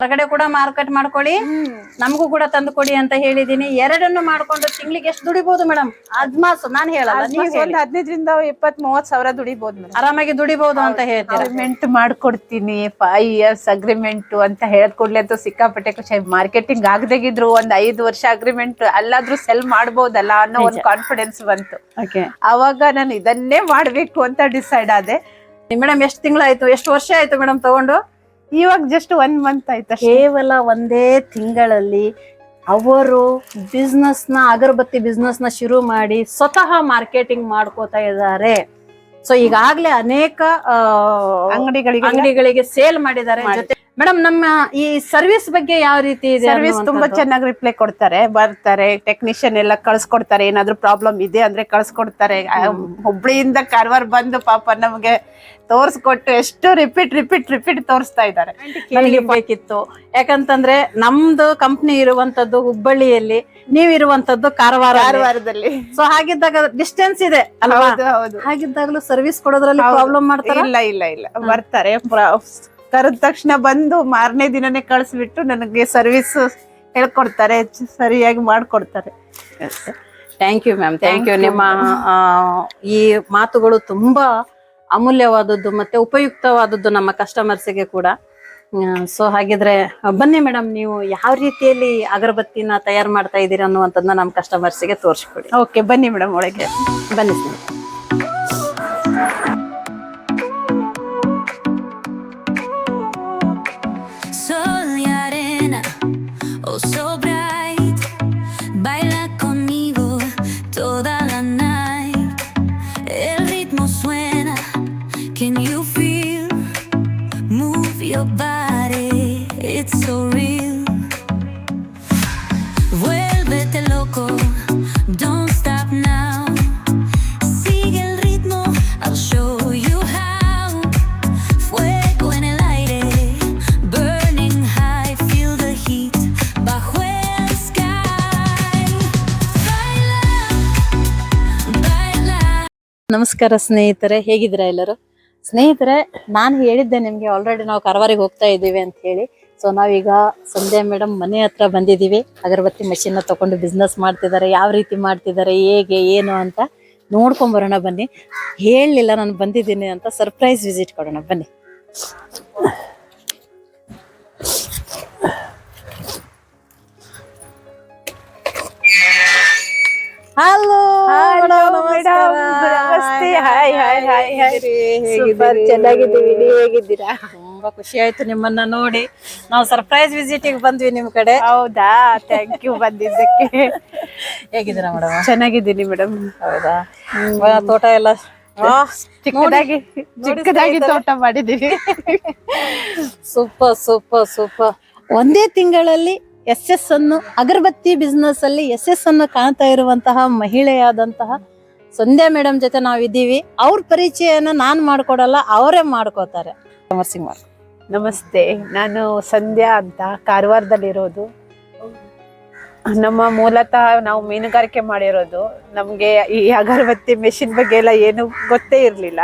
ಹೊರಗಡೆ ಕೂಡ ಮಾರ್ಕೆಟ್ ಮಾಡ್ಕೊಳ್ಳಿ, ನಮಗೂ ಕೂಡ ತಂದು ಕೊಡಿ ಅಂತ ಹೇಳಿದೀನಿ. ಎರಡನ್ನು ಮಾಡ್ಕೊಂಡು ತಿಂಗಳಿಗೆ ಎಷ್ಟು ದುಡಿಬಹುದು ಮೇಡಮ್? ಅಜ್ಮಾಸ್ ನಾನ್ ಹೇಳಲ್ಲ, ನೀವು ಒಂದು 15ರಿಂದ 20-30 ಸಾವಿರ ದುಡಿಬಹುದು ಮೇಡಮ್. ಆರಾಮಾಗಿ ದುಡಿಬಹುದು ಅಂತ ಹೇಳ್ತೀರಾ? ಅಗ್ರಿಮೆಂಟ್ ಮಾಡ್ಕೊಡ್ತೀನಿ, 5 years ಅಗ್ರಿಮೆಂಟ್ ಅಂತ ಹೇಳಿದ ಕೂಡಲೇ ಅಂತೂ ಸಿಕ್ಕಾಪಟ್ಟೆ ಖುಷಿ. ಮಾರ್ಕೆಟಿಂಗ್ ಆಗದಾಗಿದ್ರು ಒಂದ್ 5 ವರ್ಷ ಅಗ್ರಿಮೆಂಟ್ ಅಲ್ಲಾದ್ರೂ ಸೆಲ್ ಮಾಡ್ಬೋದಲ್ಲ ಅನ್ನೋ ಒಂದು ಕಾನ್ಫಿಡೆನ್ಸ್ ಬಂತು. ಅವಾಗ ನಾನು ಇದನ್ನೇ ಮಾಡ್ಬೇಕು ಅಂತ ಡಿಸೈಡ್ ಆದೆ. ಮೇಡಮ್ ಎಷ್ಟು ತಿಂಗಳಾಯ್ತು, ಎಷ್ಟು ವರ್ಷ ಆಯ್ತು ಮೇಡಮ್ ತಗೊಂಡು? ಇವಾಗ ಜಸ್ಟ್ 1 month ಆಯ್ತು. ಕೇವಲ ಒಂದೇ ತಿಂಗಳಲ್ಲಿ ಅವರು ಬಿಸ್ನೆಸ್ ನ ಅಗರಬತ್ತಿ ಬಿಸ್ನೆಸ್ ನ ಶುರು ಮಾಡಿ ಸ್ವತಃ ಮಾರ್ಕೆಟಿಂಗ್ ಮಾಡ್ಕೋತಾ ಇದ್ದಾರೆ. ಸೊ ಈಗಾಗ್ಲೇ ಅನೇಕ ಅಂಗಡಿಗಳಿಗೆ ಸೇಲ್ ಮಾಡಿದ್ದಾರೆ. ಜೊತೆ ಮೇಡಮ್ ನಮ್ಮ ಈ ಸರ್ವಿಸ್ ಬಗ್ಗೆ ಯಾವ ರೀತಿ ಇದೆ? ಸರ್ವಿಸ್ ತುಂಬಾ ಚೆನ್ನಾಗಿ ರಿಪ್ಲೈ ಕೊಡ್ತಾರೆ, ಬರ್ತಾರೆ, ಟೆಕ್ನಿಷಿಯನ್ ಎಲ್ಲ ಕಳ್ಸ್ಕೊಡ್ತಾರೆ. ಏನಾದ್ರು ಪ್ರಾಬ್ಲಮ್ ಇದೆ ಅಂದ್ರೆ ಕಳ್ಸ್ಕೊಡ್ತಾರೆ. ಹುಬ್ಳಿಯಿಂದ ಕಾರವಾರ ಬಂದು ಪಾಪ ನಮ್ಗೆ ತೋರ್ಸ್ಕೊಟ್ಟು ಎಷ್ಟು ರಿಪೀಟ್ ತೋರಿಸ್ತಾ ಇದ್ದಾರೆ. ನನಗೆ ಬೇಕಿತ್ತು, ಯಾಕಂತಂದ್ರೆ ನಮ್ದು ಕಂಪ್ನಿ ಇರುವಂತದ್ದು ಹುಬ್ಬಳ್ಳಿಯಲ್ಲಿ, ನೀವಿರುವಂತದ್ದು ಕಾರವಾರದಲ್ಲಿ. ಸೊ ಹಾಗಿದ್ದಾಗ ಡಿಸ್ಟೆನ್ಸ್ ಇದೆ ಅಲ್ವಾ? ಹಾಗಿದ್ದಾಗಲೂ ಸರ್ವಿಸ್ ಕೊಡೋದ್ರಲ್ಲಿ ಪ್ರಾಬ್ಲಮ್ ಮಾಡ್ತಾರೆ? ಇಲ್ಲ ಬರ್ತಾರೆ. ಕರೆದ ತಕ್ಷಣ ಬಂದು ಮಾರನೇ ದಿನನೇ ಕಳಿಸ್ಬಿಟ್ಟು ನನಗೆ ಸರ್ವಿಸ್ ಹೇಳ್ಕೊಡ್ತಾರೆ, ಸರಿಯಾಗಿ ಮಾಡ್ಕೊಡ್ತಾರೆ. Thank you ma'am, thank you. ನಿಮ್ಮ ಈ ಮಾತುಗಳು ತುಂಬಾ ಅಮೂಲ್ಯವಾದದ್ದು ಮತ್ತೆ ಉಪಯುಕ್ತವಾದದ್ದು ನಮ್ಮ ಕಸ್ಟಮರ್ಸ್ಗೆ ಕೂಡ. ಸೊ ಹಾಗಿದ್ರೆ ಬನ್ನಿ ಮೇಡಮ್, ನೀವು ಯಾವ ರೀತಿಯಲ್ಲಿ ಅಗರಬತ್ತಿನ ತಯಾರು ಮಾಡ್ತಾ ಇದ್ದೀರಾ ಅನ್ನುವಂಥದ್ದನ್ನ ನಮ್ಮ ಕಸ್ಟಮರ್ಸ್ಗೆ ತೋರಿಸ್ಕೊಡಿ. ಓಕೆ, ಬನ್ನಿ ಮೇಡಮ್, ಒಳಗೆ ಬನ್ನಿ. So bright, baila conmigo toda la night. El ritmo suena, can you feel? Move your body, it's so real. Vuélvete loco, don't stop now. Sigue el ritmo, I'll show you how. Fuego en el aire, burning high, feel the heat. ನಮಸ್ಕಾರ ಸ್ನೇಹಿತರೆ, ಹೇಗಿದ್ದೀರಾ ಎಲ್ಲರೂ? ಸ್ನೇಹಿತರೆ, ನಾನು ಹೇಳಿದ್ದೆ ನಿಮ್ಗೆ already ನಾವು ಕಾರವಾರಿಗೆ ಹೋಗ್ತಾ ಇದ್ದೀವಿ ಅಂತ ಹೇಳಿ. ಸೊ ನಾವೀಗ ಸಂಧ್ಯಾ ಮೇಡಮ್ ಮನೆ ಹತ್ರ ಬಂದಿದ್ದೀವಿ. ಅಗರಬತ್ತಿ ಮಷೀನ್ ತಗೊಂಡು ಬಿಸ್ನೆಸ್ ಮಾಡ್ತಿದ್ದಾರೆ, ಯಾವ ರೀತಿ ಮಾಡ್ತಿದ್ದಾರೆ, ಹೇಗೆ ಏನು ಅಂತ ನೋಡ್ಕೊಂಡ್ ಬರೋಣ ಬನ್ನಿ. ಹೇಳಲಿಲ್ಲ ನಾನು ಬಂದಿದ್ದೀನಿ ಅಂತ, ಸರ್ಪ್ರೈಸ್ ವಿಸಿಟ್ ಕೊಡೋಣ ಬನ್ನಿ. ಹಲೋ ಮೇಡಮ್, ನಮಸ್ತೆ. ಚೆನ್ನಾಗಿದ್ದೀವಿ, ನೀವು ಹೇಗಿದ್ದೀರಾ? ತುಂಬಾ ಖುಷಿ ಆಯ್ತು ನಿಮ್ಮನ್ನ ನೋಡಿ. ನಾವು ಸರ್ಪ್ರೈಸ್ ವಿಸಿಟ್ ಬಂದ್ವಿ ನಿಮ್ ಕಡೆ. ಹೌದಾ? ಥ್ಯಾಂಕ್ ಯು ಬಂದಿದ್ದಕ್ಕೆ. ಹೇಗಿದ್ದೀರಾ ಮೇಡಮ್? ಚೆನ್ನಾಗಿದ್ದೀನಿ ಮೇಡಮ್. ಹೌದಾ? ತೋಟ ಎಲ್ಲ ಚಿಕ್ಕದಾಗಿ ತೋಟ ಮಾಡಿದೀವಿ. ಸೂಪರ್. ಒಂದೇ ತಿಂಗಳಲ್ಲಿ SS ಅನ್ನು ಅಗರಬತ್ತಿ ಬಿಸ್ನೆಸ್ ಅಲ್ಲಿ SS ಅನ್ನು ಕಾಣ್ತಾ ಇರುವಂತಹ ಮಹಿಳೆಯಾದಂತಹ ಸಂಧ್ಯಾ ಮೇಡಮ್ ಜೊತೆ ನಾವಿದ್ದೀವಿ. ಅವ್ರ ಪರಿಚಯನ ನಾನ್ ಮಾಡ್ಕೊಡಲ್ಲ, ಅವರೇ ಮಾಡ್ಕೋತಾರೆ. ನಮಸ್ತೆ, ನಾನು ಸಂಧ್ಯಾ ಅಂತ ಕಾರವಾರದಲ್ಲಿರೋದು. ನಮ್ಮ ಮೂಲತಃ ನಾವು ಮೀನುಗಾರಿಕೆ ಮಾಡಿರೋದು. ನಮ್ಗೆ ಈ ಅಗರಬತ್ತಿ ಮೆಷಿನ್ ಬಗ್ಗೆ ಎಲ್ಲ ಏನು ಗೊತ್ತೇ ಇರ್ಲಿಲ್ಲ.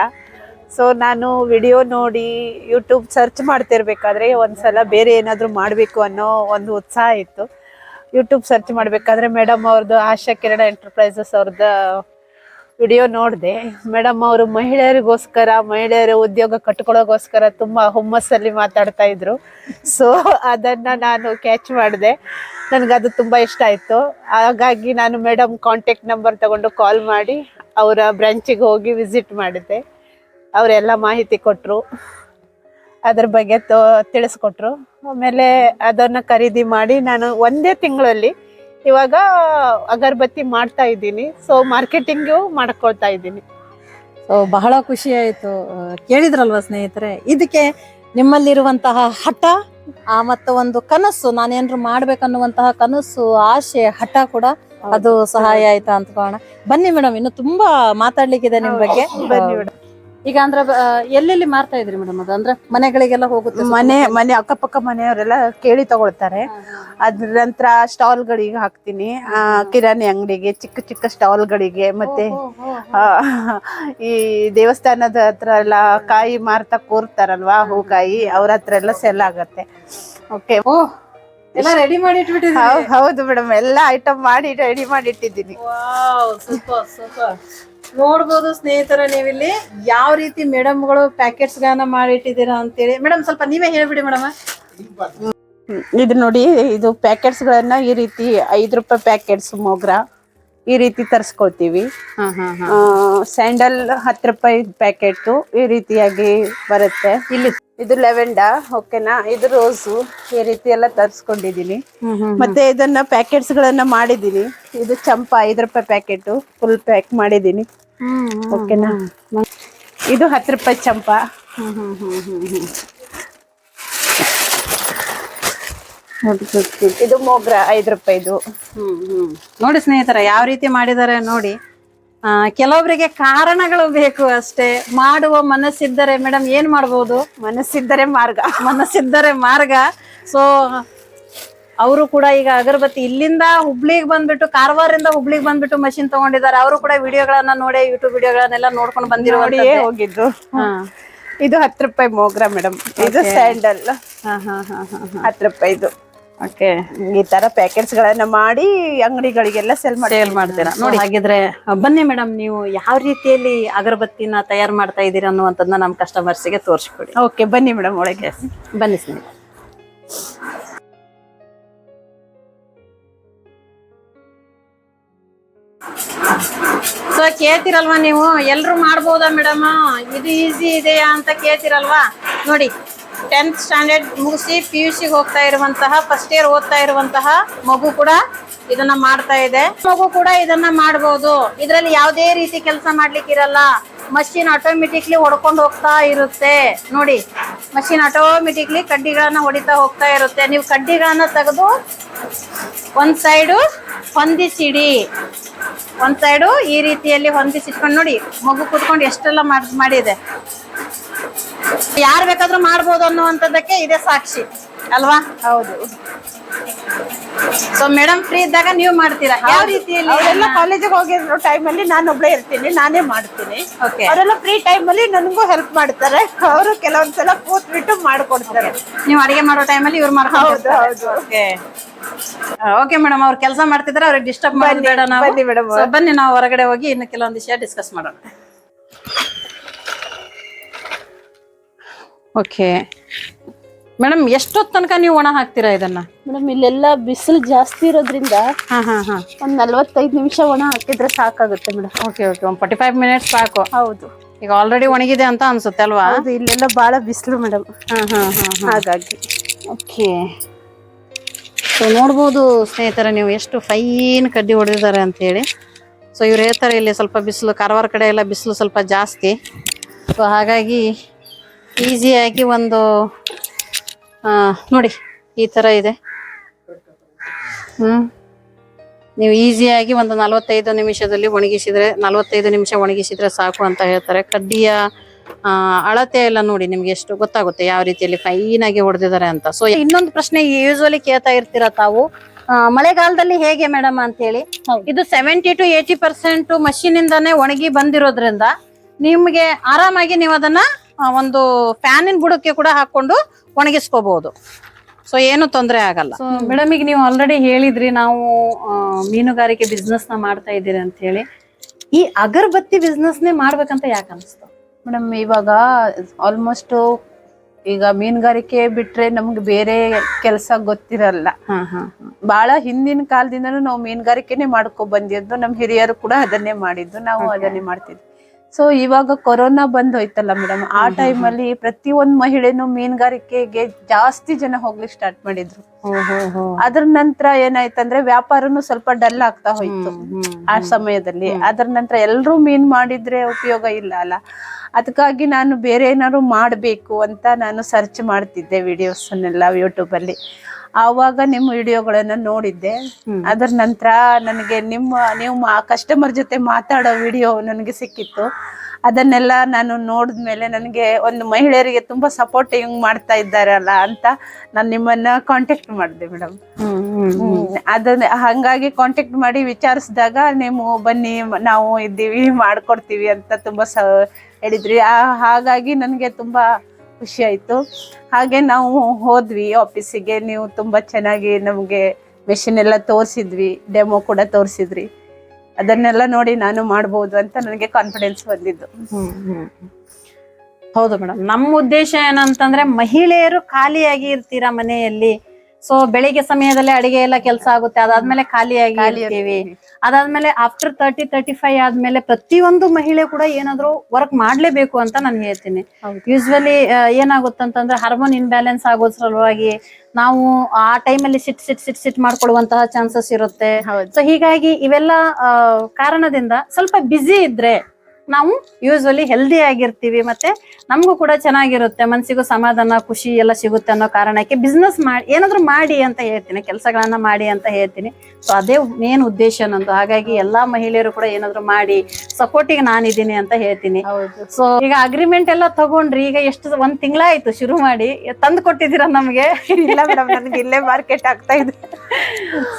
ಸೊ ನಾನು ವಿಡಿಯೋ ನೋಡಿ ಯೂಟ್ಯೂಬ್ ಸರ್ಚ್ ಮಾಡ್ತಿರ್ಬೇಕಾದ್ರೆ ಒಂದ್ಸಲ ಬೇರೆ ಏನಾದರೂ ಮಾಡಬೇಕು ಅನ್ನೋ ಒಂದು ಉತ್ಸಾಹ ಇತ್ತು. ಯೂಟ್ಯೂಬ್ ಸರ್ಚ್ ಮಾಡಬೇಕಾದ್ರೆ ಮೇಡಮ್ ಅವ್ರದ್ದು ಆಶಾ ಕಿರಣ ಎಂಟರ್ಪ್ರೈಸಸ್ ಅವ್ರದ್ದು ವಿಡಿಯೋ ನೋಡಿದೆ. ಮೇಡಮ್ ಅವರು ಮಹಿಳೆಯರಿಗೋಸ್ಕರ, ಮಹಿಳೆಯರ ಉದ್ಯೋಗ ಕಟ್ಕೊಳ್ಳೋಗೋಸ್ಕರ ತುಂಬ ಹುಮ್ಮಸ್ಸಲ್ಲಿ ಮಾತಾಡ್ತಾ ಇದ್ರು. ಸೊ ಅದನ್ನು ನಾನು ಕ್ಯಾಚ್ ಮಾಡಿದೆ. ನನಗದು ತುಂಬ ಇಷ್ಟ ಆಯಿತು. ಹಾಗಾಗಿ ನಾನು ಮೇಡಮ್ ಕಾಂಟ್ಯಾಕ್ಟ್ ನಂಬರ್ ತಗೊಂಡು ಕಾಲ್ ಮಾಡಿ ಅವರ ಬ್ರಾಂಚಿಗೆ ಹೋಗಿ ವಿಸಿಟ್ ಮಾಡಿದ್ದೆ. ಅವರೆಲ್ಲ ಮಾಹಿತಿ ಕೊಟ್ಟರು, ಅದ್ರ ಬಗ್ಗೆ ತಿಳಿಸ್ಕೊಟ್ರು. ಆಮೇಲೆ ಅದನ್ನು ಖರೀದಿ ಮಾಡಿ ನಾನು ಒಂದೇ ತಿಂಗಳಲ್ಲಿ ಇವಾಗ ಅಗರಬತ್ತಿ ಮಾಡ್ತಾ ಇದ್ದೀನಿ. ಸೊ ಮಾರ್ಕೆಟಿಂಗು ಮಾಡ್ಕೊಳ್ತಾ ಇದ್ದೀನಿ. ಸೊ ಬಹಳ ಖುಷಿ ಆಯಿತು. ಕೇಳಿದ್ರಲ್ವ ಸ್ನೇಹಿತರೆ, ಇದಕ್ಕೆ ನಿಮ್ಮಲ್ಲಿರುವಂತಹ ಹಠ ಮತ್ತು ಒಂದು ಕನಸು, ನಾನೇನಾದ್ರು ಮಾಡ್ಬೇಕನ್ನುವಂತಹ ಕನಸು, ಆಸೆ, ಹಠ ಕೂಡ ಅದು ಸಹಾಯ ಆಯ್ತಾ ಅಂದ್ಕೋಣ. ಬನ್ನಿ ಮೇಡಮ್, ಇನ್ನು ತುಂಬಾ ಮಾತಾಡ್ಲಿಕ್ಕಿದೆ ನಿಮ್ ಬಗ್ಗೆ. ಬನ್ನಿ ಮೇಡಮ್. ಈಗ ಅಂದ್ರೆ ಎಲ್ಲೆಲ್ಲಿ ಮಾರ್ತಾ ಇದ್ರಿ ಮೇಡಮ್? ಅದು ಅಂದ್ರೆ ಮನೆಗಳಿಗೆಲ್ಲ ಹೋಗುತ್ತೆ? ಮನೆ ಅಕ್ಕಪಕ್ಕ ಮನೆಯವರೆಲ್ಲ ಕೇಳಿ ತಗೊಳ್ತಾರೆ. ಅದ್ರ ನಂತರ ಸ್ಟಾಲ್ಗಳಿಗೆ ಹಾಕ್ತೀನಿ, ಕಿರಾಣಿ ಅಂಗಡಿಗೆ, ಚಿಕ್ಕ ಸ್ಟಾಲ್ಗಳಿಗೆ, ಮತ್ತೆ ಈ ದೇವಸ್ಥಾನದ ಹತ್ರ ಎಲ್ಲ ಕಾಯಿ ಮಾರ್ತಾ ಕೂರ್ತಾರಲ್ವಾ, ಹೂಕಾಯಿ, ಅವ್ರ ಹತ್ರ ಎಲ್ಲ ಸೆಲ್ ಆಗತ್ತೆ. ಓಕೆ. ಓ ಎಲ್ಲ ರೆಡಿ ಮಾಡಿ ಇಟ್ಬಿಟ್ಟಿದ್ದೀರಿ. ಹೌದು ಮೇಡಮ್, ಎಲ್ಲ ಐಟಮ್ ಮಾಡಿ ರೆಡಿ ಮಾಡಿ ಇಟ್ಟಿದ್ದೀನಿ. Wow, super super. ನೋಡ್ಬೋದು ಸ್ನೇಹಿತರೆ, ನೀವಿಲ್ಲಿ ಯಾವ ರೀತಿ ಮೇಡಮ್ಗಳು ಪ್ಯಾಕೆಟ್ಸ್ ಗಳನ್ನ ಮಾಡಿ ಇಟ್ಟಿದ್ದೀರಾ ಅಂತೇಳಿ. ಮೇಡಮ್ ಸ್ವಲ್ಪ ನೀವೇ ಹೇಳ್ಬಿಡಿ ಮೇಡಮ್. ಇದು ನೋಡಿ, ಇದು ಪ್ಯಾಕೆಟ್ಸ್ ಗಳನ್ನ ಈ ರೀತಿ 5 ರೂಪಾಯಿ ಪ್ಯಾಕೆಟ್ಸ್ ಮೊಗ್ರ ಈ ರೀತಿ ತರಿಸ್ಕೊಳ್ತೀವಿ. ಸ್ಯಾಂಡಲ್ 10 ರೂಪಾಯಿ ಪ್ಯಾಕೆಟ್ ಈ ರೀತಿಯಾಗಿ ಬರುತ್ತೆ. ಇಲ್ಲಿ ಇದು ಲೆವೆಂಡಾ, ಓಕೆನಾ, ಇದು ರೋಸು, ಈ ರೀತಿ ಎಲ್ಲ ತರಿಸ್ಕೊಂಡಿದೀನಿ. ಮತ್ತೆ ಇದನ್ನ ಪ್ಯಾಕೆಟ್ಸ್ ಗಳನ್ನ ಮಾಡಿದೀನಿ. ಇದು ಚಂಪಾ 5 ರೂಪಾಯಿ ಪ್ಯಾಕೆಟ್ ಫುಲ್ ಪ್ಯಾಕ್ ಮಾಡಿದೀನಿ, ಓಕೆನಾ. ಇದು 10 ರೂಪಾಯಿ ಚಂಪಾ. ಇದು ಮೊಗ್ರ 5 ರೂಪಾಯಿದು. ನೋಡಿ ಸ್ನೇಹಿತರ ಯಾವ ರೀತಿ ಮಾಡಿದ್ದಾರೆ ನೋಡಿ. ಕೆಲವೊಬ್ಬರಿಗೆ ಕಾರಣಗಳು ಬೇಕು ಅಷ್ಟೇ. ಮಾಡುವ ಮನಸ್ಸಿದ್ದರೆ ಮೇಡಮ್ ಏನ್ ಮಾಡ್ಬೋದು? ಮನಸ್ಸಿದ್ದರೆ ಮಾರ್ಗ. ಮನಸ್ಸಿದ್ದರೆ ಮಾರ್ಗ. ಸೊ ಅವರು ಕೂಡ ಈಗ ಅಗರಬತ್ತಿ ಇಲ್ಲಿಂದ ಹುಬ್ಳಿಗೆ ಬಂದ್ಬಿಟ್ಟು, ಕಾರವಾರಿಂದ ಹುಬ್ಳಿಗೆ ಬಂದ್ಬಿಟ್ಟು ಮಷಿನ್ ತಗೊಂಡಿದ್ದಾರೆ. ಅವರು ಕೂಡ ವಿಡಿಯೋಗಳನ್ನ ನೋಡಿ, ಯೂಟ್ಯೂಬ್ ವಿಡಿಯೋಗಳನ್ನೆಲ್ಲ ನೋಡ್ಕೊಂಡು ಬಂದಿರೋ ಹೋಗಿದ್ದು. ಇದು 10 ರೂಪಾಯಿ ಮೊಗ್ರ ಮೇಡಮ್. ಇದು ಸ್ಯಾಂಡಲ್ 10 ರೂಪಾಯಿದು. ಓಕೆ, ಈ ತರ ಪ್ಯಾಕೆಟ್ಸ್ ಗಳನ್ನ ಮಾಡಿ ಅಂಗಡಿಗಳಿಗೆಲ್ಲ ಸೇಲ್ ಮಾಡ್ತೀರಾ ನೋಡಿ. ಹಾಗಿದ್ರೆ ಬನ್ನಿ ಮೇಡಮ್, ನೀವು ಯಾವ ರೀತಿಯಲ್ಲಿ ಅಗರಬತ್ತಿನ ತಯಾರು ಮಾಡ್ತಾ ಇದ್ದೀರಾ ಅನ್ನುವಂಥದ್ದನ್ನ ನಮ್ಮ ಕಸ್ಟಮರ್ಸ್ಗೆ ತೋರಿಸ್ಕೊಡಿ. ಓಕೆ, ಬನ್ನಿ ಮೇಡಮ್ ಒಳಗೆ. ಬನ್ನಿ ಸ್ನೇಹಿತರೆ. ಸೊ ಕೇಳ್ತಿರಲ್ವಾ ನೀವು, ಎಲ್ರು ಮಾಡ್ಬೋದಾ ಮೇಡಮ್, ಇದು ಈಸಿ ಇದೆಯಾ ಅಂತ ಕೇಳ್ತಿರಲ್ವಾ? ನೋಡಿ, 10th ಸ್ಟ್ಯಾಂಡರ್ಡ್ ಮುಗಿಸಿ PUC ಹೋಗ್ತಾ ಇರುವಂತಹ, ಫಸ್ಟ್ ಇಯರ್ ಓದ್ತಾ ಇರುವಂತಹ ಮಗು ಕೂಡ ಇದನ್ನ ಮಾಡ್ತಾ ಇದೆ. ಮಗು ಕೂಡ ಇದನ್ನ ಮಾಡಬಹುದು. ಇದರಲ್ಲಿ ಯಾವುದೇ ರೀತಿ ಕೆಲಸ ಮಾಡ್ಲಿಕ್ಕಿರಲ್ಲ. ಮಷಿನ್ ಆಟೋಮೆಟಿಕ್ಲಿ ಹೊಡ್ಕೊಂಡು ಹೋಗ್ತಾ ಇರುತ್ತೆ. ನೋಡಿ, ಮಷಿನ್ ಆಟೋಮೆಟಿಕ್ಲಿ ಕಡ್ಡಿಗಳನ್ನ ಹೊಡಿತಾ ಹೋಗ್ತಾ ಇರುತ್ತೆ. ನೀವು ಕಡ್ಡಿಗಳನ್ನ ತೆಗೆದು ಒಂದ್ ಸೈಡು ಹೊಂದಿಸಿಡಿ, ಒಂದ್ ಸೈಡು ಈ ರೀತಿಯಲ್ಲಿ ಹೊಂದಿಸಿಟ್ಕೊಂಡು ನೋಡಿ, ಮಗು ಕುತ್ಕೊಂಡು ಎಷ್ಟೆಲ್ಲ ಮಾಡಿದೆ. ಯಾರು ಬೇಕಾದ್ರೂ ಮಾಡ್ಬೋದು ಅನ್ನುವಂಥದ್ದಕ್ಕೆ ಇದೆ ಸಾಕ್ಷಿ ಅಲ್ವಾ? ಹೌದು. ಸೊ ಮೇಡಮ್ ಫ್ರೀ ಇದ್ದಾಗ ನೀವು ಮಾಡ್ತೀರಾ? ಯಾವ ರೀತಿಯಲ್ಲಿ? ಅವರೆಲ್ಲ ಕಾಲೇಜಿಗೆ ಹೋಗಿರೋ ಟೈಮಲ್ಲಿ ನಾನು ಒಬ್ಳೆ ಇರ್ತೀನಿ, ನಾನೇ ಮಾಡ್ತೀನಿ. ಓಕೆ. ಅವರೆಲ್ಲ ಫ್ರೀ ಟೈಮಲ್ಲಿ ನನಗೂ ಹೆಲ್ಪ್ ಮಾಡ್ತಾರೆ. ಅವರು ಕೆಲವೊಂದ್ಸಲ ಕೂತ್ಬಿಟ್ಟು ಮಾಡ್ಕೊಡ್ತಾರೆ. ನೀವು ಅಡಿಗೆ ಮಾಡೋ ಟೈಮಲ್ಲಿ ಇವ್ರು ಮಾಡ್ಕೊಂಡು. ಹೌದು. ಓಕೆ ಮೇಡಮ್, ಅವ್ರು ಕೆಲಸ ಮಾಡ್ತಿದ್ರೆ ಅವ್ರಿಗೆ ಡಿಸ್ಟರ್ಬ್ ಮಾಡಬೇಡ ನಾವು. ಬನ್ನಿ ಮೇಡಮ್. ಬನ್ನಿ ನಾವು ಹೊರಗಡೆ ಹೋಗಿ ಇನ್ನು ಕೆಲವೊಂದು ವಿಷಯ ಡಿಸ್ಕಸ್ ಮಾಡೋಣ. ಓಕೆ ಮೇಡಮ್, ಎಷ್ಟೊತ್ತು ತನಕ ನೀವು ಒಣ ಹಾಕ್ತೀರಾ ಇದನ್ನ? ಮೇಡಮ್, ಇಲ್ಲೆಲ್ಲ ಬಿಸಿಲು ಜಾಸ್ತಿ ಇರೋದ್ರಿಂದ ಒಂದ್ 45 ನಿಮಿಷ ಒಣ ಹಾಕಿದ್ರೆ ಸಾಕಾಗುತ್ತೆ ಮೇಡಮ್. ಓಕೆ ಓಕೆ, ಒಂದು 45 ಮಿನಿಟ್ಸ್ ಸಾಕು. ಹೌದು. ಈಗ ಆಲ್ರೆಡಿ ಒಣಗಿದೆ ಅಂತ ಅನ್ಸುತ್ತೆ ಅಲ್ವಾ? ಹೌದು, ಇಲ್ಲೆಲ್ಲ ಬಹಳ ಬಿಸಿಲು ಮೇಡಮ್, ಹಾಗಾಗಿ. ಓಕೆ, ಸೊ ನೋಡ್ಬೋದು ಸ್ನೇಹಿತರೆ ನೀವು ಎಷ್ಟು ಫೈನ್ ಕಡ್ಡಿ ಹೊಡೆದಿದ್ದಾರೆ ಅಂತ ಹೇಳಿ. ಸೊ ಇವ್ರು ಹೇಳ್ತಾರೆ ಇಲ್ಲಿ ಸ್ವಲ್ಪ ಬಿಸಿಲು, ಕಾರವಾರ ಕಡೆ ಎಲ್ಲ ಬಿಸಿಲು ಸ್ವಲ್ಪ ಜಾಸ್ತಿ. ಸೊ ಹಾಗಾಗಿ ಈಸಿಯಾಗಿ ಒಂದು ನೋಡಿ ಈ ತರ ಇದೆ. ನೀವು ಈಸಿಯಾಗಿ ಒಂದು 45 ನಿಮಿಷದಲ್ಲಿ ಒಣಗಿಸಿದ್ರೆ, 45 ನಿಮಿಷ ಒಣಗಿಸಿದ್ರೆ ಸಾಕು ಅಂತ ಹೇಳ್ತಾರೆ. ಕಡ್ಡಿಯ ಅಳತೆ ಎಲ್ಲ ನೋಡಿ ನಿಮ್ಗೆ ಎಷ್ಟು ಗೊತ್ತಾಗುತ್ತೆ ಯಾವ ರೀತಿಯಲ್ಲಿ ಫೈನ್ ಆಗಿ ಹೊಡೆದಿದ್ದಾರೆ ಅಂತ. ಸೊ ಇನ್ನೊಂದು ಪ್ರಶ್ನೆ ಯೂಶುವಲಿ ಕೇಳ್ತಾ ಇರ್ತೀರಾ ತಾವು, ಮಳೆಗಾಲದಲ್ಲಿ ಹೇಗೆ ಮೇಡಮ್ ಅಂತ ಹೇಳಿ. ಇದು 70 to 80% ಮಷೀನ್ ಇಂದಾನೆ ಒಣಗಿ ಬಂದಿರೋದ್ರಿಂದ ನಿಮ್ಗೆ ಆರಾಮಾಗಿ ನೀವು ಅದನ್ನ ಒಂದು ಫ್ಯಾನಿನ ಬುಡಕ್ಕೆ ಕೂಡ ಹಾಕೊಂಡು ಒಣಗಿಸ್ಕೋಬಹುದು. ಸೊ ಏನು ತೊಂದರೆ ಆಗಲ್ಲ. ಸೊ ಮೇಡಮ್, ಈಗ ನೀವು ಆಲ್ರೆಡಿ ಹೇಳಿದ್ರಿ ನಾವು ಮೀನುಗಾರಿಕೆ ಬಿಸ್ನೆಸ್ ನ ಮಾಡ್ತಾ ಇದ್ದೀರಿ ಅಂತ ಹೇಳಿ. ಈ ಅಗರಬತ್ತಿ ಬಿಸ್ನೆಸ್ ನೇ ಮಾಡ್ಬೇಕಂತ ಯಾಕೆ ಅನಿಸ್ತು ಮೇಡಮ್? ಇವಾಗ ಆಲ್ಮೋಸ್ಟ್ ಈಗ ಮೀನುಗಾರಿಕೆ ಬಿಟ್ರೆ ನಮ್ಗೆ ಬೇರೆ ಕೆಲಸ ಗೊತ್ತಿರಲ್ಲ. ಬಹಳ ಹಿಂದಿನ ಕಾಲದಿಂದನೂ ನಾವು ಮೀನುಗಾರಿಕೆನೆ ಮಾಡ್ಕೊ ಬಂದಿದ್ದು. ನಮ್ ಹಿರಿಯರು ಕೂಡ ಅದನ್ನೇ ಮಾಡಿದ್ದು, ನಾವು ಅದನ್ನೇ ಮಾಡ್ತಿದ್ವಿ. ಸೊ ಇವಾಗ ಕೊರೋನಾ ಬಂದೋಯ್ತಲ್ಲ ಮೇಡಮ್, ಆ ಟೈಮಲ್ಲಿ ಪ್ರತಿಯೊಂದು ಮಹಿಳೆನೂ ಮೀನುಗಾರಿಕೆಗೆ ಜಾಸ್ತಿ ಜನ ಹೋಗ್ಲಿಕ್ಕೆ ಸ್ಟಾರ್ಟ್ ಮಾಡಿದ್ರು. ಅದ್ರ ನಂತರ ಏನಾಯ್ತಂದ್ರೆ ವ್ಯಾಪಾರನು ಸ್ವಲ್ಪ ಡಲ್ ಆಗ್ತಾ ಹೋಯ್ತು ಆ ಸಮಯದಲ್ಲಿ. ಅದ್ರ ನಂತರ ಎಲ್ರೂ ಮೀನ್ ಮಾಡಿದ್ರೆ ಉಪಯೋಗ ಇಲ್ಲ ಅಲ್ಲ, ಅದಕ್ಕಾಗಿ ನಾನು ಬೇರೆ ಏನಾದ್ರು ಮಾಡ್ಬೇಕು ಅಂತ ನಾನು ಸರ್ಚ್ ಮಾಡ್ತಿದ್ದೆ ವಿಡಿಯೋಸ್ ಅನ್ನೆಲ್ಲ ಯೂಟ್ಯೂಬ್ ಅಲ್ಲಿ. ಆವಾಗ ನಿಮ್ಮ ವಿಡಿಯೋಗಳನ್ನ ನೋಡಿದ್ದೆ. ಅದರ ನಂತರ ನನಗೆ ನೀವು ಕಸ್ಟಮರ್ ಜೊತೆ ಮಾತಾಡೋ ವಿಡಿಯೋ ನನಗೆ ಸಿಕ್ಕಿತ್ತು. ಅದನ್ನೆಲ್ಲ ನಾನು ನೋಡಿದ್ಮೇಲೆ ನನಗೆ ಒಂದು ಮಹಿಳೆಯರಿಗೆ ತುಂಬಾ ಸಪೋರ್ಟಿಂಗ್ ಮಾಡ್ತಾ ಇದ್ದಾರಲ್ಲ ಅಂತ ನಾನು ನಿಮ್ಮನ್ನ ಕಾಂಟ್ಯಾಕ್ಟ್ ಮಾಡಿದೆ ಮೇಡಮ್. ಅದನ್ನ ಹಂಗಾಗಿ ಕಾಂಟ್ಯಾಕ್ಟ್ ಮಾಡಿ ವಿಚಾರಿಸಿದಾಗ ನೀವು ಬನ್ನಿ ನಾವು ಇದ್ದೀವಿ ಮಾಡ್ಕೊಡ್ತೀವಿ ಅಂತ ತುಂಬಾ ಹೇಳಿದ್ರಿ. ಹಾಗಾಗಿ ನನಗೆ ತುಂಬಾ ಖುಷಿ ಆಯ್ತು. ಹಾಗೆ ನಾವು ಹೋದ್ವಿ ಆಫೀಸಿಗೆ, ನೀವು ತುಂಬಾ ಚೆನ್ನಾಗಿ ನಮ್ಗೆ ಮೆಷಿನ್ ಎಲ್ಲ ತೋರಿಸಿದ್ವಿ, ಡೆಮೋ ಕೂಡ ತೋರಿಸಿದ್ರಿ. ಅದನ್ನೆಲ್ಲ ನೋಡಿ ನಾನು ಮಾಡ್ಬೋದು ಅಂತ ನನಗೆ ಕಾನ್ಫಿಡೆನ್ಸ್ ಬಂದಿದ್ದು. ಹೌದು ಮೇಡಮ್, ನಮ್ಮ ಉದ್ದೇಶ ಏನಂತಂದ್ರೆ ಮಹಿಳೆಯರು ಖಾಲಿಯಾಗಿ ಇರ್ತೀರಾ ಮನೆಯಲ್ಲಿ. ಸೊ ಬೆಳಿಗ್ಗೆ ಸಮಯದಲ್ಲಿ ಅಡಿಗೆ ಎಲ್ಲ ಕೆಲಸ ಆಗುತ್ತೆ, ಅದಾದ್ಮೇಲೆ ಖಾಲಿಯಾಗಿ ಇರ್ತೀವಿ. ಅದಾದ್ಮೇಲೆ ಆಫ್ಟರ್ 30-35 ಆದ್ಮೇಲೆ ಪ್ರತಿಯೊಂದು ಮಹಿಳೆ ಕೂಡ ಏನಾದ್ರು ವರ್ಕ್ ಮಾಡ್ಲೇಬೇಕು ಅಂತ ನಾನು ಹೇಳ್ತೀನಿ. ಯೂಸ್ವಲಿ ಏನಾಗುತ್ತಂತಂದ್ರೆ ಹಾರ್ಮೋನ್ ಇನ್ಬ್ಯಾಲೆನ್ಸ್ ಆಗೋ ಸಲುವಾಗಿ ನಾವು ಆ ಟೈಮಲ್ಲಿ ಸಿಟ್ ಮಾಡ್ಕೊಳ್ಳುವಂತಹ ಚಾನ್ಸಸ್ ಇರುತ್ತೆ. ಸೊ ಹೀಗಾಗಿ ಇವೆಲ್ಲ ಕಾರಣದಿಂದ ಸ್ವಲ್ಪ ಬ್ಯುಸಿ ಇದ್ರೆ ನಾವು ಯೂಸ್ವಲಿ ಹೆಲ್ದಿ ಆಗಿರ್ತೀವಿ, ಮತ್ತೆ ನಮಗೂ ಕೂಡ ಚೆನ್ನಾಗಿರುತ್ತೆ, ಮನ್ಸಿಗೂ ಸಮಾಧಾನ ಖುಷಿ ಎಲ್ಲ ಸಿಗುತ್ತೆ ಅನ್ನೋ ಕಾರಣಕ್ಕೆ ಬಿಸ್ನೆಸ್ ಮಾಡಿ ಏನಾದ್ರು ಮಾಡಿ ಅಂತ ಹೇಳ್ತೀನಿ, ಕೆಲಸಗಳನ್ನ ಮಾಡಿ ಅಂತ ಹೇಳ್ತೀನಿ. ಸೊ ಅದೇ ಮೇನ್ ಉದ್ದೇಶ ನಂದು. ಹಾಗಾಗಿ ಎಲ್ಲಾ ಮಹಿಳೆಯರು ಕೂಡ ಏನಾದ್ರು ಮಾಡಿ ಸಪೋರ್ಟಿಗೆ ನಾನಿದ್ದೀನಿ ಅಂತ ಹೇಳ್ತೀನಿ. ಸೊ ಈಗ ಅಗ್ರಿಮೆಂಟ್ ಎಲ್ಲ ತಗೊಂಡ್ರಿ, ಈಗ ಎಷ್ಟು 1 ತಿಂಗಳಾಯ್ತು ಶುರು ಮಾಡಿ, ತಂದು ಕೊಟ್ಟಿದ್ದೀರಾ ನಮ್ಗೆ? ಇಲ್ಲ ಮೇಡಮ್, ನನಗೆ ಇಲ್ಲೇ ಮಾರ್ಕೆಟ್ ಆಗ್ತಾ ಇದೆ.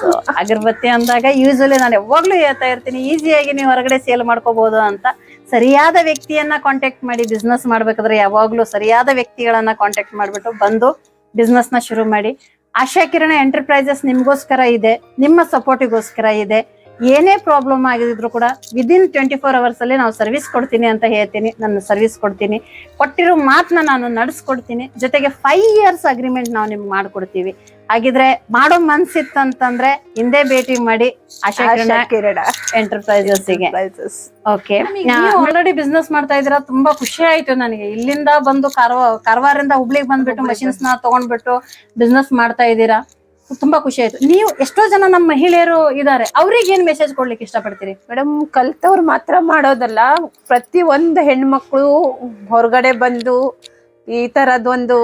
ಸೊ ಅಗರಬತ್ತಿ ಅಂದಾಗ ಯೂಸ್ವಲಿ ನಾನು ಯಾವಾಗ್ಲೂ ಹೇಳ್ತಾ ಇರ್ತೀನಿ, ಈಸಿಯಾಗಿ ನೀವು ಹೊರಗಡೆ ಸೇಲ್ ಮಾಡ್ಕೋಬಹುದು ಅಂತ. ಸರಿಯಾದ ವ್ಯಕ್ತಿಯನ್ನ ಕಾಂಟ್ಯಾಕ್ಟ್ ಮಾಡಿ ಬಿಸ್ನೆಸ್ ಮಾಡ್ಬೇಕಾದ್ರೆ ಯಾವಾಗ್ಲೂ ಸರಿಯಾದ ವ್ಯಕ್ತಿಗಳನ್ನ ಕಾಂಟ್ಯಾಕ್ಟ್ ಮಾಡ್ಬಿಟ್ಟು ಬಂದು ಬಿಸ್ನೆಸ್ ನ ಶುರು ಮಾಡಿ. ಆಶಾ ಕಿರಣ ಎಂಟರ್ಪ್ರೈಸಸ್ ನಿಮ್ಗೋಸ್ಕರ ಇದೆ, ನಿಮ್ಮ ಸಪೋರ್ಟಿಗೋಸ್ಕರ ಇದೆ. ಏನೇ ಪ್ರಾಬ್ಲಮ್ ಆಗಿದ್ರು ಕೂಡ ವಿದಿನ್ 24 hours ಅಲ್ಲಿ ನಾವು ಸರ್ವಿಸ್ ಕೊಡ್ತೀನಿ ಅಂತ ಹೇಳ್ತೀನಿ. ನನ್ನ ಸರ್ವಿಸ್ ಕೊಡ್ತೀನಿ, ಕೊಟ್ಟಿರೋ ಮಾತನ್ನ ನಾನು ನಡೆಸ್ಕೊಡ್ತೀನಿ. ಜೊತೆಗೆ 5 years ಅಗ್ರಿಮೆಂಟ್ ನಾವು ನಿಮ್ಗೆ ಮಾಡ್ಕೊಡ್ತೀವಿ. ಹಾಗಿದ್ರೆ ಮಾಡೋ ಮನ್ಸಿತ್ತಂತಂದ್ರೆ ಹಿಂದೆ ಭೇಟಿ ಮಾಡಿ ಆಶಾ ಕಿರಣ ಎಂಟರ್ಪ್ರೈಸಸ್ ಗೆ. ಓಕೆ, ಆಲ್ರೆಡಿ ಬಿಸ್ನೆಸ್ ಮಾಡ್ತಾ ಇದ್ದೀರಾ, ತುಂಬಾ ಖುಷಿ ಆಯ್ತು ನನಗೆ. ಇಲ್ಲಿಂದ ಬಂದು ಕಾರವಾರದಿಂದ ಹುಬ್ಳಿಗೆ ಬಂದ್ಬಿಟ್ಟು ಮಷಿನ್ಸ್ ನ ತಗೊಂಡ್ಬಿಟ್ಟು ಬಿಸ್ನೆಸ್ ಮಾಡ್ತಾ ಇದ್ದೀರಾ, ತುಂಬಾ ಖುಷಿ ಆಯ್ತು. ನೀವು ಎಷ್ಟೋ ಜನ ನಮ್ಮ ಮಹಿಳೆಯರು ಇದಾರೆ, ಅವ್ರಿಗೆ ಏನ್ ಮೆಸೇಜ್ ಕೊಡ್ಲಿಕ್ಕೆ ಇಷ್ಟಪಡ್ತೀರಿ ಮೇಡಮ್? ಕಲ್ತವ್ರು ಮಾತ್ರ ಮಾಡೋದಲ್ಲ, ಪ್ರತಿ ಒಂದು ಹೆಣ್ಮಕ್ಳು ಹೊರಗಡೆ ಬಂದು ಈ ತರದೊಂದು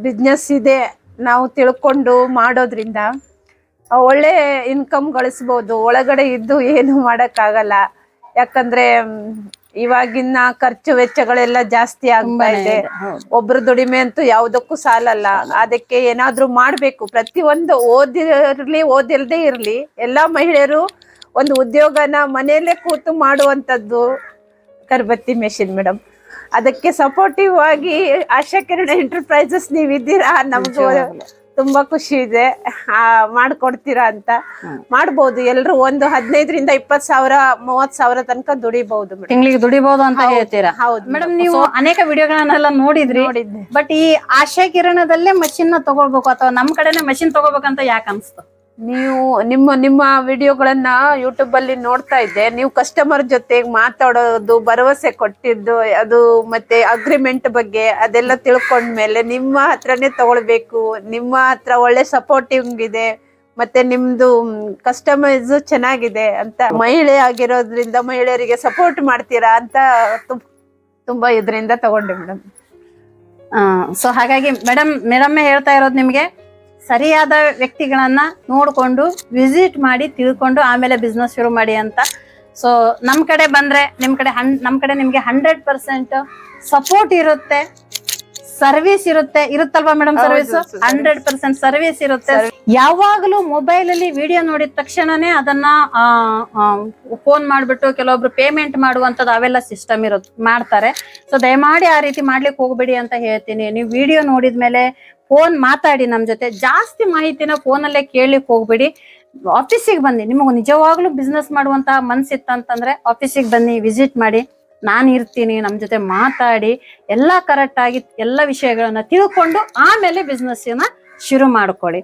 ಬಿಸ್ನೆಸ್ ಇದೆ ನಾವು ತಿಳ್ಕೊಂಡು ಮಾಡೋದ್ರಿಂದ ಒಳ್ಳೆ ಇನ್ಕಮ್ ಗಳಿಸ್ಬೋದು. ಒಳಗಡೆ ಇದ್ದು ಏನು ಮಾಡಕ್ಕಾಗಲ್ಲ, ಯಾಕಂದ್ರೆ ಇವಾಗಿನ ಖರ್ಚು ವೆಚ್ಚಗಳೆಲ್ಲ ಜಾಸ್ತಿ ಆಗ್ತಾ ಇದೆ. ಒಬ್ರು ದುಡಿಮೆ ಅಂತೂ ಯಾವ್ದಕ್ಕೂ ಸಾಲಲ್ಲ. ಅದಕ್ಕೆ ಏನಾದ್ರೂ ಮಾಡ್ಬೇಕು. ಪ್ರತಿಯೊಂದು ಓದಿಲ್ದೇ ಇರ್ಲಿ, ಎಲ್ಲಾ ಮಹಿಳೆಯರು ಒಂದು ಉದ್ಯೋಗನ ಮನೆಯಲ್ಲೇ ಕೂತು ಮಾಡುವಂತದ್ದು ಅಗರಬತ್ತಿ ಮೆಷಿನ್ ಮೇಡಮ್. ಅದಕ್ಕೆ ಸಪೋರ್ಟಿವ್ ಆಗಿ ಆಶಾ ಕಿರಣ ಎಂಟರ್ಪ್ರೈಸಸ್ ನೀವಿದ್ದೀರಾ, ನಮಗೂ ತುಂಬಾ ಖುಷಿ ಇದೆ. ಮಾಡ್ಕೊಡ್ತೀರಾ ಅಂತ. ಮಾಡ್ಬೋದು, ಎಲ್ರು ಒಂದು 15,000 20,000 30,000 ತನಕ ದುಡಿಬಹುದು, ತಿಂಗಳಿಗೆ ದುಡಿಬಹುದು ಅಂತ ಹೇಳ್ತೀರಾ? ಹೌದು ಮೇಡಮ್, ನೀವು ಅನೇಕ ವಿಡಿಯೋಗಳನ್ನೆಲ್ಲ ನೋಡಿದ್ರಿ. ಬಟ್ ಈ ಆಶಾ ಕಿರಣದಲ್ಲೇ ಮಷಿನ್ ನ ತಗೊಳ್ಬೇಕು ಅಥವಾ ನಮ್ ಕಡೆನೆ ಮಷಿನ್ ತಗೋಬೇಕಂತ ಯಾಕೆ ಅನ್ಸ್ತು? ನೀವು ನಿಮ್ಮ ವಿಡಿಯೋಗಳನ್ನ ಯೂಟ್ಯೂಬ್ ಅಲ್ಲಿ ನೋಡ್ತಾ ಇದ್ದೆ. ನೀವು ಕಸ್ಟಮರ್ ಜೊತೆ ಮಾತಾಡೋದು, ಭರವಸೆ ಕೊಟ್ಟಿದ್ದು, ಅದು ಮತ್ತೆ ಅಗ್ರಿಮೆಂಟ್ ಬಗ್ಗೆ ಅದೆಲ್ಲ ತಿಳ್ಕೊಂಡ್ಮೇಲೆ ನಿಮ್ಮ ಹತ್ರನೇ ತಗೊಳ್ಬೇಕು. ನಿಮ್ಮ ಹತ್ರ ಒಳ್ಳೆ ಸಪೋರ್ಟಿವ್ ಇದೆ, ಮತ್ತೆ ನಿಮ್ದು ಕಸ್ಟಮೈಸ್ ಚೆನ್ನಾಗಿದೆ ಅಂತ, ಮಹಿಳೆ ಆಗಿರೋದ್ರಿಂದ ಮಹಿಳೆಯರಿಗೆ ಸಪೋರ್ಟ್ ಮಾಡ್ತೀರಾ ಅಂತ ತುಂಬಾ ಇದರಿಂದ ತಗೊಂಡೆ ಮೇಡಮ್. ಸೊ ಹಾಗಾಗಿ ಮೇಡಮ್ ಹೇಳ್ತಾ ಇರೋದು ನಿಮ್ಗೆ, ಸರಿಯಾದ ವ್ಯಕ್ತಿಗಳನ್ನ ನೋಡ್ಕೊಂಡು ವಿಸಿಟ್ ಮಾಡಿ ತಿಳ್ಕೊಂಡು ಆಮೇಲೆ ಬಿಸ್ನೆಸ್ ಶುರು ಮಾಡಿ ಅಂತ. ಸೊ ನಮ್ ಕಡೆ ಬಂದ್ರೆ ನಮ್ ಕಡೆ ನಿಮ್ಗೆ 100% ಸಪೋರ್ಟ್ ಇರುತ್ತೆ, ಸರ್ವಿಸ್ ಇರುತ್ತಲ್ವಾ ಮೇಡಮ್? ಸರ್ವಿಸ್ 100% ಸರ್ವಿಸ್ ಇರುತ್ತೆ. ಯಾವಾಗಲೂ ಮೊಬೈಲ್ ಅಲ್ಲಿ ವಿಡಿಯೋ ನೋಡಿದ ತಕ್ಷಣನೇ ಅದನ್ನ ಫೋನ್ ಮಾಡ್ಬಿಟ್ಟು ಕೆಲವೊಬ್ರು ಪೇಮೆಂಟ್ ಮಾಡುವಂತದ್ದು ಅವೆಲ್ಲ ಸಿಸ್ಟಮ್ ಮಾಡ್ತಾರೆ. ಸೊ ದಯಮಾಡಿ ಆ ರೀತಿ ಮಾಡ್ಲಿಕ್ಕೆ ಹೋಗ್ಬೇಡಿ ಅಂತ ಹೇಳ್ತೀನಿ. ನೀವು ವಿಡಿಯೋ ನೋಡಿದ್ಮೇಲೆ ಫೋನ್ ಮಾತಾಡಿ ನಮ್ ಜೊತೆ. ಜಾಸ್ತಿ ಮಾಹಿತಿನ ಫೋನಲ್ಲೇ ಕೇಳಲಿಕ್ಕೆ ಹೋಗ್ಬೇಡಿ. ಆಫೀಸಿಗೆ ಬನ್ನಿ. ನಿಮಗೂ ನಿಜವಾಗ್ಲೂ ಬಿಸ್ನೆಸ್ ಮಾಡುವಂತಹ ಮನ್ಸಿತ್ತಂತಂದ್ರೆ ಆಫೀಸಿಗೆ ಬನ್ನಿ, ವಿಸಿಟ್ ಮಾಡಿ. ನಾನು ಇರ್ತೀನಿ, ನಮ್ ಜೊತೆ ಮಾತಾಡಿ ಎಲ್ಲಾ ಕರೆಕ್ಟ್ ಆಗಿ ಎಲ್ಲ ವಿಷಯಗಳನ್ನ ತಿಳ್ಕೊಂಡು ಆಮೇಲೆ ಬಿಸ್ನೆಸ್ ಶುರು ಮಾಡ್ಕೊಳ್ಳಿ.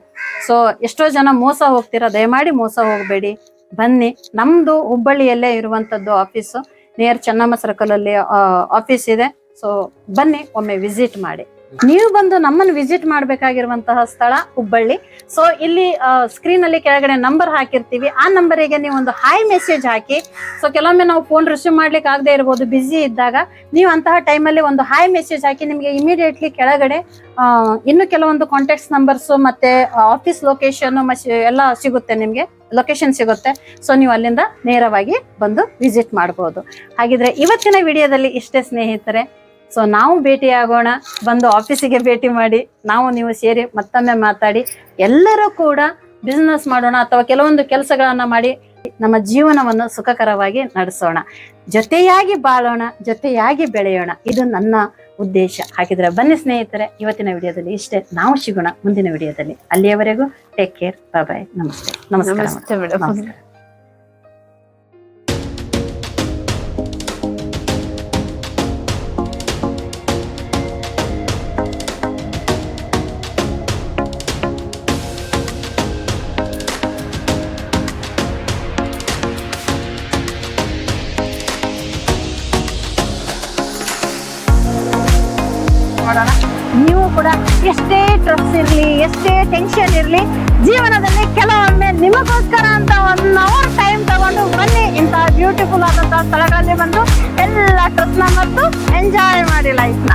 ಸೊ ಎಷ್ಟೋ ಜನ ಮೋಸ ಹೋಗ್ತೀರಾ, ದಯಮಾಡಿ ಮೋಸ ಹೋಗ್ಬೇಡಿ. ಬನ್ನಿ, ನಮ್ದು ಹುಬ್ಬಳ್ಳಿಯಲ್ಲೇ ಇರುವಂತದ್ದು ಆಫೀಸು, ನಿಯರ್ ಚೆನ್ನಮ್ಮ ಸರ್ಕಲ್ ಅಲ್ಲಿ ಆಫೀಸ್ ಇದೆ. ಸೊ ಬನ್ನಿ, ಒಮ್ಮೆ ವಿಸಿಟ್ ಮಾಡಿ. ನೀವು ಬಂದು ನಮ್ಮನ್ನು ವಿಸಿಟ್ ಮಾಡ್ಬೇಕಾಗಿರುವಂತಹ ಸ್ಥಳ ಹುಬ್ಬಳ್ಳಿ. ಸೊ ಇಲ್ಲಿ ಸ್ಕ್ರೀನ್ ಅಲ್ಲಿ ಕೆಳಗಡೆ ನಂಬರ್ ಹಾಕಿರ್ತೀವಿ. ಆ ನಂಬರಿಗೆ ನೀವು ಒಂದು ಹಾಯ್ ಮೆಸೇಜ್ ಹಾಕಿ. ಸೊ ಕೆಲವೊಮ್ಮೆ ನಾವು ಫೋನ್ ರಿಸೀವ್ ಮಾಡ್ಲಿಕ್ಕೆ ಆಗದೆ ಇರ್ಬೋದು, ಬಿಸಿ ಇದ್ದಾಗ. ನೀವು ಅಂತಹ ಟೈಮಲ್ಲಿ ಒಂದು ಹಾಯ್ ಮೆಸೇಜ್ ಹಾಕಿ, ನಿಮ್ಗೆ ಇಮಿಡಿಯೇಟ್ಲಿ ಕೆಳಗಡೆ ಇನ್ನು ಕೆಲವೊಂದು ಕಾಂಟ್ಯಾಕ್ಟ್ಸ್ ನಂಬರ್ಸ್ ಮತ್ತೆ ಆಫೀಸ್ ಲೊಕೇಶನ್ ಎಲ್ಲ ಸಿಗುತ್ತೆ, ನಿಮ್ಗೆ ಲೊಕೇಶನ್ ಸಿಗುತ್ತೆ. ಸೊ ನೀವು ಅಲ್ಲಿಂದ ನೇರವಾಗಿ ಬಂದು ವಿಸಿಟ್ ಮಾಡಬಹುದು. ಹಾಗಿದ್ರೆ ಇವತ್ತಿನ ವಿಡಿಯೋದಲ್ಲಿ ಇಷ್ಟೇ ಸ್ನೇಹಿತರೆ. ಸೊ ನಾವು ಭೇಟಿ ಆಗೋಣ, ಬಂದು ಆಫೀಸಿಗೆ ಭೇಟಿ ಮಾಡಿ, ನೀವು ಸೇರಿ ಮತ್ತೊಮ್ಮೆ ಮಾತಾಡಿ ಎಲ್ಲರೂ ಕೂಡ ಬಿಸ್ನೆಸ್ ಮಾಡೋಣ ಅಥವಾ ಕೆಲವೊಂದು ಕೆಲಸಗಳನ್ನ ಮಾಡಿ ನಮ್ಮ ಜೀವನವನ್ನು ಸುಖಕರವಾಗಿ ನಡೆಸೋಣ. ಜೊತೆಯಾಗಿ ಬಾಳೋಣ, ಜೊತೆಯಾಗಿ ಬೆಳೆಯೋಣ. ಇದು ನನ್ನ ಉದ್ದೇಶ ಹಾಕಿದ್ರೆ ಬನ್ನಿ ಸ್ನೇಹಿತರೆ. ಇವತ್ತಿನ ವಿಡಿಯೋದಲ್ಲಿ ಇಷ್ಟೇ. ನಾವು ಸಿಗೋಣ ಮುಂದಿನ ವಿಡಿಯೋದಲ್ಲಿ. ಅಲ್ಲಿಯವರೆಗೂ ಟೇಕ್ ಕೇರ್, ಬಾಯ್, ನಮಸ್ತೆ. ನಮಸ್ಕಾರ ನಮಸ್ತೆ ಮೇಡಮ್. ನಮಸ್ಕಾರ. ನೀವು ಕೂಡ ಎಷ್ಟೇ ಸ್ಟ್ರೆಸ್ ಇರ್ಲಿ, ಎಷ್ಟೇ ಟೆನ್ಷನ್ ಇರ್ಲಿ, ಜೀವನದಲ್ಲಿ ಕೆಲವೊಮ್ಮೆ ನಿಮಗೋಸ್ಕರ ಅಂತ 1 ಅವರ್ ಟೈಮ್ ತಗೊಂಡು ಬನ್ನಿ. ಇಂತಹ ಬ್ಯೂಟಿಫುಲ್ ಆದಂತಹ ಸ್ಥಳಗಳಲ್ಲಿ ಬಂದು ಎಲ್ಲ ಸ್ಟ್ರೆಸ್ ನ ಮತ್ತು ಎಂಜಾಯ್ ಮಾಡಿ ಲೈಫ್ ನ.